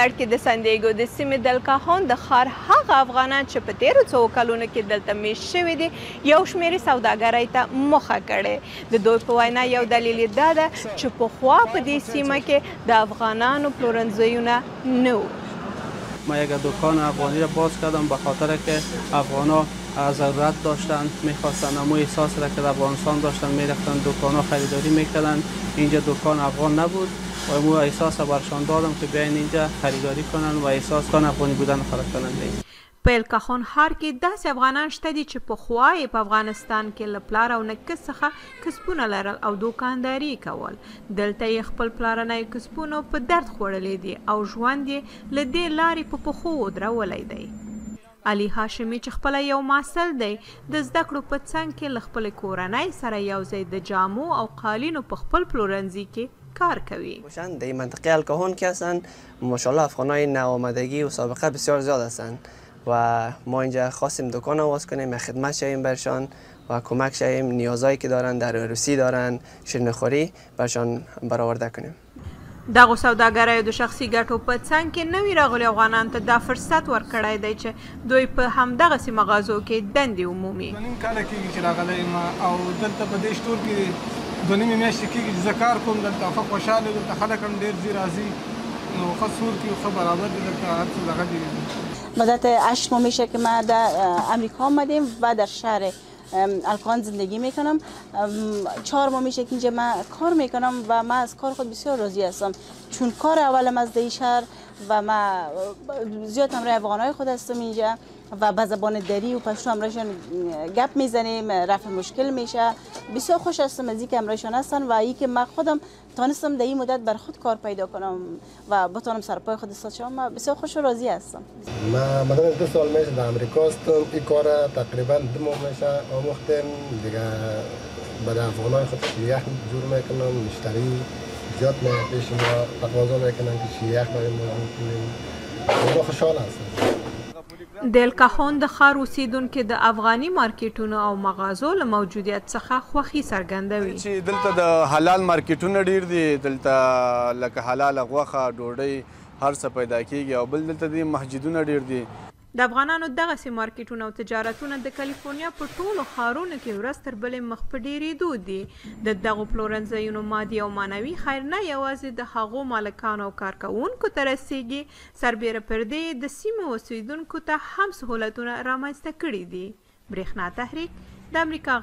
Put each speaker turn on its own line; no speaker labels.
کې د سندیګو د سیمې دلکاهون د ښار هغه افغانان چې په تیرو څو کلونو کې دلته میشت شوي دي یو شمېرې سوداګرۍ ته مخه کړې د دوی په وینا یو دلیل یې دا ده چې پخوا په دې سیمه کې د افغانانو پلورنځیونه نه وو.
ما یک دکان افغانی را باز کردم به خاطر که افغانا ضرورت داشتن میخواستن اما احساس را که در افغانستان داشتن میرفتن دکان ها خریداری میکردن. اینجا دکان افغان نبود و امو احساس برشان دادم که بیاین اینجا خریداری کنن و احساس کنن افغانی بودن خلق کنن.
په الکاهون ښار کې داسې افغانان شته دي چې پخوا یې په افغانستان کې له پلار او نیکه څخه کسبونه لرل او دوکانداري کول. دلته یې خپل پلارنی کسبونو په درد خوړلی دي او ژوند یې له دې لارې په پښو ودرولی دی. علي هاشمي چې خپله یو محصل دی د زده کړو په څنګ کې له خپلې کورنۍ سره یوځای د جامو او قالینو په خپل پلورنځي کې کار کوي.
در منطقه الکاهون که هستن ماشاءالله افغانای نوآمدگی و سابقه بسیار زیاد هستند و ما اینجا خواستیم دکان آواز کنیم، خدمت شویم برشان و کمک شویم نیازهایی که دارن در عروسی دارن شیرینیخوری برشان برآورده کنیم.
دغو سوداګریو د شخصي ګټو په څنګ کې نوي راغلي افغانانو ته دا فرصت ورکړی دی چې دوی په همدغسې مغازو کې دندې ومومي.
نیم کاله کېږي چې راغلی یم او دلته په دې سټور کې دوه نیمې میاشتې کېږي چې زه کار کوم. دلته ښه خوشحاله دلته خلک هم ډېر ځي راځي نو ښه سور کې ښه برابر دي دلته هر څه دغه دي.
مدت 8 ماه میشه که ما در امریکا آمدیم و در شهر الکاهون زندگی میکنم. 4 ماه میشه که اینجا من کار میکنم و من از کار خود بسیار راضی هستم چون کار اولم از دی شهر و من زیاد همراه افغانای خود هستم اینجا و به زبان دری و پشتو همراهشان گپ میزنیم، رفع مشکل میشه. بسیار خوش هستم از اینکه همراهشان هستن و اینکه من خودم تانستم در این مدت بر خود کار پیدا کنم و بتونم سرپای خود استاد شم. من بسیار خوش و راضی هستم.
من مثلا 2 سال میشه در امریکا هستم. این کار تقریبا 2 ماه میشه آموختم دیگه. برای افغانای خود شیخ جور میکنم، مشتری زیاد پیش ما تقاضا میکنن که شیخ برای ما کنیم. ما خوشحال هستم.
د الکاهون د ښار اوسیدونکي د افغاني مارکیټونو او مغازو له موجودیت څخه خوښي څرګندوي.
چې دلته د حلال مارکیټونه ډیر دي، دلته لکه حلاله غوښه، ډوډۍ هر څه پیدا کیږي او بل دلته د مسجدونه ډیر دي.
د افغانانو دغسې مارکیټونه او تجارتونه د کالیفورنیا په ټولو ښارونو کې ورځ تر بلې مخ په ډیرېدو دي. د دغو پلورنځیونو مادي او معنوي خیر نه یوازې د هغو مالکانو او کارکوونکو ته رسیږي، سربیره پر دې د سیمو اوسیدونکو ته هم سهولتونه رامنځته کړي دي. برېښنا تحریک د امریکا